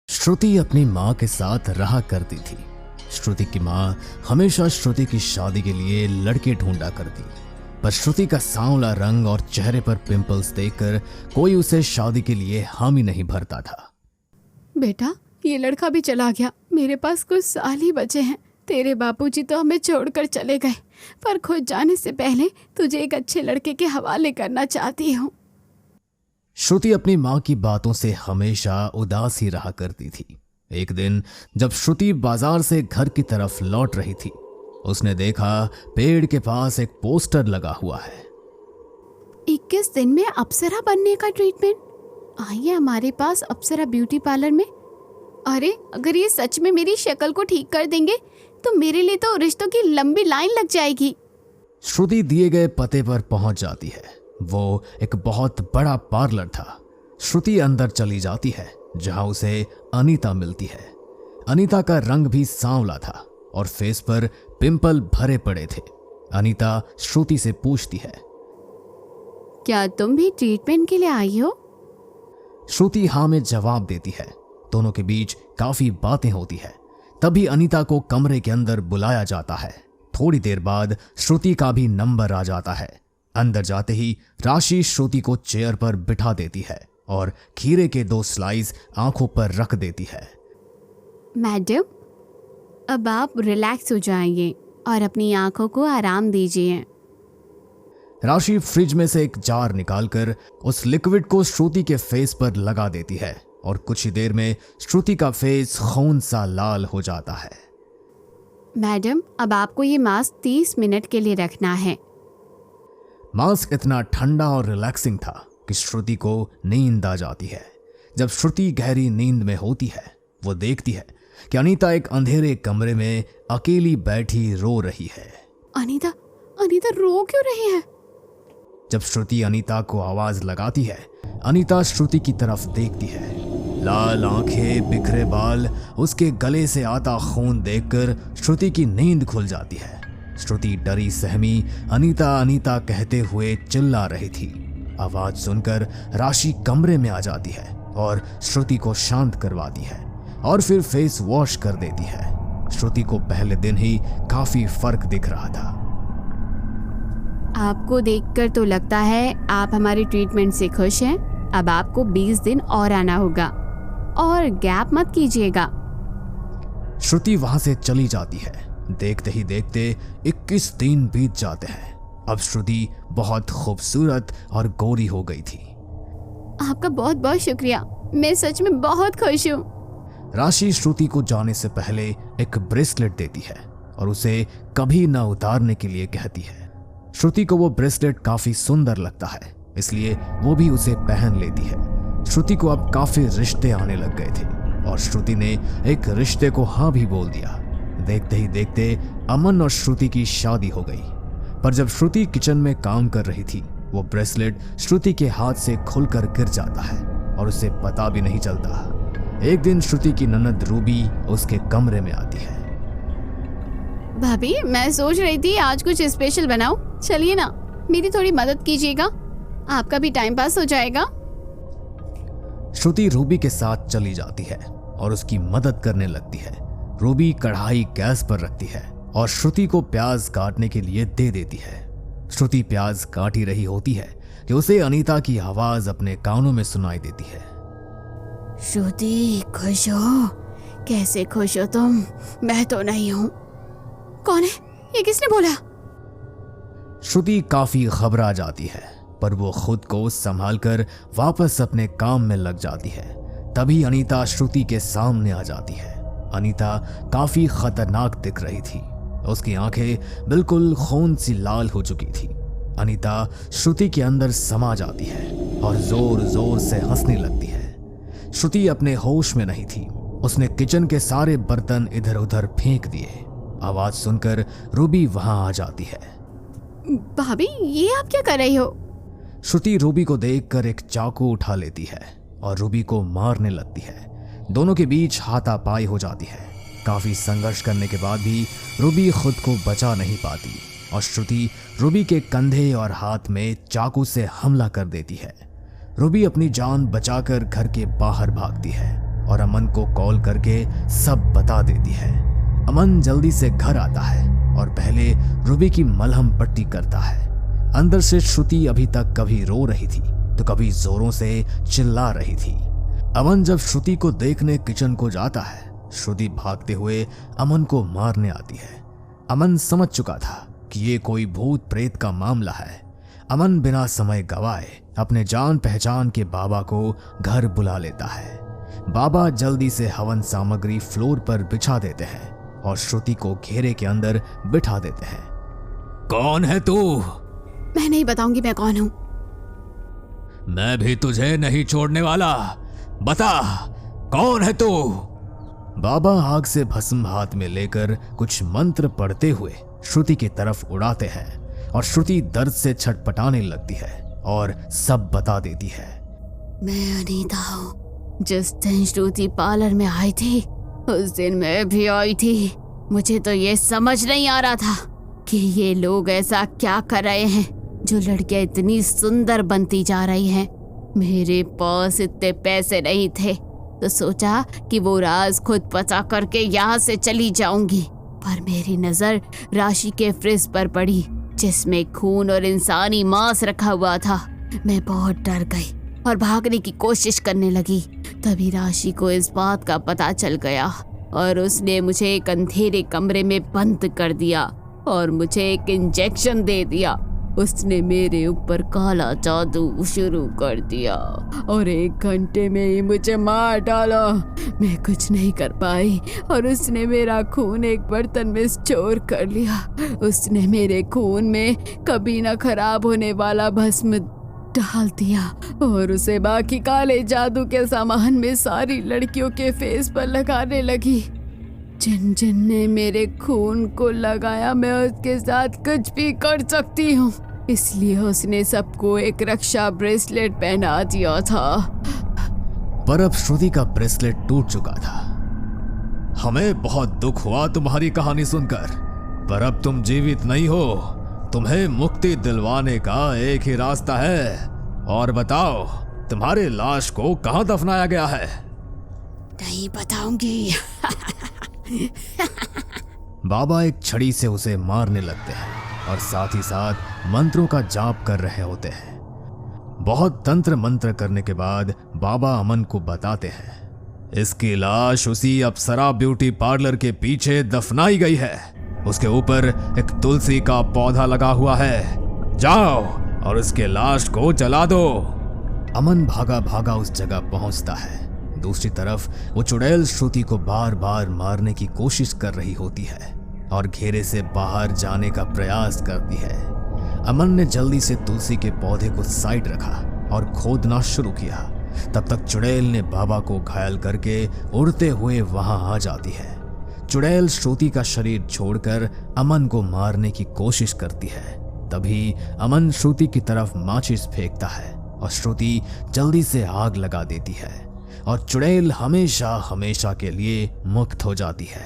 श्रुति अपनी माँ के साथ रहा करती थी। श्रुति की माँ हमेशा श्रुति की शादी के लिए लड़के ढूंढा करती, पर श्रुति का सांवला रंग और चेहरे पर पिंपल्स देखकर कोई उसे शादी के लिए हामी नहीं भरता था। बेटा, ये लड़का भी चला गया, मेरे पास कुछ साल ही बचे हैं। तेरे बापूजी तो हमें छोड़कर चले गए, पर खुद जाने से पहले तुझे एक अच्छे लड़के के हवाले करना चाहती हूँ। श्रुति अपनी माँ की बातों से हमेशा उदास ही रहा करती थी। एक दिन जब श्रुति बाजार से घर की तरफ लौट रही थी, उसने देखा पेड़ के पास एक पोस्टर लगा हुआ है। 21 दिन में अप्सरा बनने का ट्रीटमेंट। आइए हमारे पास अप्सरा ब्यूटी पार्लर में। अरे अगर ये सच में मेरी शक्ल को ठीक कर देंगे तो मेरे लिए तो रिश्तों की लंबी लाइन लग जाएगी। श्रुति दिए गए पते पर पहुंच जाती है। वो एक बहुत बड़ा पार्लर था। श्रुति अंदर चली जाती है, जहां उसे अनीता मिलती है। अनीता का रंग भी सांवला था और फेस पर पिंपल भरे पड़े थे। अनीता श्रुति से पूछती है, क्या तुम भी ट्रीटमेंट के लिए आई हो? श्रुति हाँ में जवाब देती है। दोनों के बीच काफी बातें होती है। तभी अनीता को कमरे के अंदर बुलाया जाता है। थोड़ी देर बाद श्रुति का भी नंबर आ जाता है। अंदर जाते ही राशि श्रुति को चेयर पर बिठा देती है और खीरे के 2 स्लाइस आंखों पर रख देती है। मैडम, अब आप रिलैक्स हो जाइए और अपनी आंखों को आराम दीजिए। राशि फ्रिज में से एक जार निकालकर उस लिक्विड को श्रुति के फेस पर लगा देती है और कुछ ही देर में श्रुति का फेस खून सा लाल हो जाता है। मैडम, अब आपको ये मास्क 30 मिनट के लिए रखना है। मास्क इतना ठंडा और रिलैक्सिंग था कि श्रुति को नींद आ जाती है। जब श्रुति गहरी नींद में होती है, वो देखती है कि अनीता एक अंधेरे कमरे में अकेली बैठी रो रही है। अनीता रो क्यों रही है? जब श्रुति अनीता को आवाज लगाती है, अनीता श्रुति की तरफ देखती है। लाल आंखें, बिखरे बाल, उसके गले से आता खून देखकर श्रुति की नींद खुल जाती है। श्रुति डरी सहमी अनीता अनीता कहते हुए चिल्ला रही थी। आवाज सुनकर राशि कमरे में आ जाती है और श्रुति को शांत करवाती है और फिर फेस वॉश कर देती है। श्रुति को पहले दिन ही काफी फर्क दिख रहा था। आपको देखकर तो लगता है आप हमारे ट्रीटमेंट से खुश हैं। अब आपको 20 दिन और आना होगा और गैप मत कीजिएगा। श्रुति वहां से चली जाती है। देखते ही देखते 21 दिन बीत जाते हैं। अब श्रुति बहुत खूबसूरत और गोरी हो गई थी। आपका बहुत बहुत शुक्रिया, मैं सच में बहुत खुश हूँ। राशि श्रुति को जाने से पहले एक ब्रेसलेट देती है और उसे कभी न उतारने के लिए कहती है। श्रुति को वो ब्रेसलेट काफी सुंदर लगता है, इसलिए वो भी उसे पहन लेती है। श्रुति को अब काफी रिश्ते आने लग गए थे और श्रुति ने एक रिश्ते को हाँ भी बोल दिया। देखते ही देखते अमन और श्रुति की शादी हो गई। पर जब श्रुति किचन में काम कर रही थी, वो ब्रेसलेट श्रुति के हाथ से खुलकर गिर जाता है और उसे पता भी नहीं चलता। एक दिन श्रुति की ननद रूबी उसके कमरे में आती है। भाभी, मैं सोच रही थी आज कुछ स्पेशल बनाओ, चलिए ना, मेरी थोड़ी मदद कीजिएगा, आपका भी टाइम पास हो जाएगा। श्रुति रूबी के साथ चली जाती है और उसकी मदद करने लगती है। रूबी कढ़ाई गैस पर रखती है और श्रुति को प्याज काटने के लिए दे देती है। श्रुति प्याज काट ही रही होती है कि उसे अनीता की आवाज अपने कानों में सुनाई देती है। श्रुति, खुश हो? कैसे खुश हो तुम? मैं तो नहीं हूँ। कौन है? ये किसने बोला? श्रुति काफी घबरा जाती है, पर वो खुद को संभालकर वापस अपने काम में लग जाती है। तभी अनीता श्रुति के सामने आ जाती है। अनीता काफी खतरनाक दिख रही थी। उसकी आंखें बिल्कुल खून सी लाल हो चुकी थी। अनीता श्रुति के अंदर समा जाती है और जोर जोर से हंसने लगती है। श्रुति अपने होश में नहीं थी। उसने किचन के सारे बर्तन इधर उधर फेंक दिए। आवाज सुनकर रूबी वहां आ जाती है। भाभी, ये आप क्या कर रही हो? श्रुति रूबी को देखकर एक चाकू उठा लेती है और रूबी को मारने लगती है। दोनों के बीच हाथापाई हो जाती है। काफी संघर्ष करने के बाद भी रूबी खुद को बचा नहीं पाती और श्रुति रूबी के कंधे और हाथ में चाकू से हमला कर देती है। रूबी अपनी जान बचाकर घर के बाहर भागती है और अमन को कॉल करके सब बता देती है। अमन जल्दी से घर आता है और पहले रूबी की मलहम पट्टी करता है। अंदर से श्रुति अभी तक कभी रो रही थी तो कभी जोरों से चिल्ला रही थी। अमन जब श्रुति को देखने किचन को जाता है, श्रुति भागते हुए अमन को मारने आती है। अमन समझ चुका था कि ये कोई भूत प्रेत का मामला है। अमन बिना समय गवाए अपने जान पहचान के बाबा को घर बुला लेता है। बाबा जल्दी से हवन सामग्री फ्लोर पर बिछा देते हैं और श्रुति को घेरे के अंदर बिठा देते हैं। कौन है तू? मैं नहीं बताऊंगी मैं कौन हूँ। मैं भी तुझे नहीं छोड़ने वाला, बता कौन है तू? बाबा आग से भस्म हाथ में लेकर कुछ मंत्र पढ़ते हुए श्रुति की तरफ उड़ाते हैं और श्रुति दर्द से छटपटाने लगती है और सब बता देती है। मैं अनीता हूँ। जिस दिन श्रुति पार्लर में आई थी उस दिन मैं भी आई थी। मुझे तो ये समझ नहीं आ रहा था कि ये लोग ऐसा क्या कर रहे हैं जो लड़कियां इतनी सुंदर बनती जा रही हैं। मेरे पास इतने पैसे नहीं थे तो सोचा कि वो राज खुद पता करके यहाँ से चली जाऊंगी, पर मेरी नजर राशि के फ्रिज पर पड़ी जिसमें खून और इंसानी मांस रखा हुआ था। मैं बहुत डर गई और भागने की कोशिश करने लगी। तभी राशि को इस बात का पता चल गया और उसने मुझे एक अंधेरे कमरे में बंद कर दिया और मुझे एक इंजेक्शन दे दिया। उसने मेरे ऊपर काला जादू शुरू कर दिया और 1 घंटे में ही मुझे मार डाला। मैं कुछ नहीं कर पाई और उसने मेरा खून एक बर्तन में स्टोर कर लिया। उसने मेरे खून में कभी ना खराब होने वाला भस्म डाल दिया और उसे बाकी काले जादू के सामान में सारी लड़कियों के फेस पर लगाने लगी। जिन जिन ने मेरे खून को लगाया मैं उसके साथ कुछ भी कर सकती हूँ, इसलिए उसने सबको एक रक्षा ब्रेसलेट पहना दिया था। पर अब श्रुति का ब्रेसलेट टूट चुका था। हमें बहुत दुख हुआ तुम्हारी कहानी सुनकर, पर अब तुम जीवित नहीं हो। तुम्हें मुक्ति दिलवाने का एक ही रास्ता है। और बताओ तुम्हारे लाश को कहाँ दफनाया गया है? नहीं बताऊंगी। बाबा एक छड़ी से उसे मारने लगते हैं और साथ ही साथ मंत्रों का जाप कर रहे होते हैं। बहुत तंत्र मंत्र करने के बाद बाबा अमन को बताते हैं, इसकी लाश उसी अप्सरा ब्यूटी पार्लर के पीछे दफनाई गई है। उसके ऊपर एक तुलसी का पौधा लगा हुआ है। जाओ और उसके लाश को जला दो। अमन भागा भागा उस जगह पहुंचता है। दूसरी तरफ वो चुड़ैल श्रुति को बार बार मारने की कोशिश कर रही होती है और घेरे से बाहर जाने का प्रयास करती है। अमन ने जल्दी से तुलसी के पौधे को साइड रखा और खोदना शुरू किया। तब तक चुड़ैल ने बाबा को घायल करके उड़ते हुए वहां आ जाती है। चुड़ैल श्रुति का शरीर छोड़कर अमन को मारने की कोशिश करती है। तभी अमन श्रुति की तरफ माचिस फेंकता है और श्रुति जल्दी से आग लगा देती है और चुड़ैल हमेशा हमेशा के लिए मुक्त हो जाती है।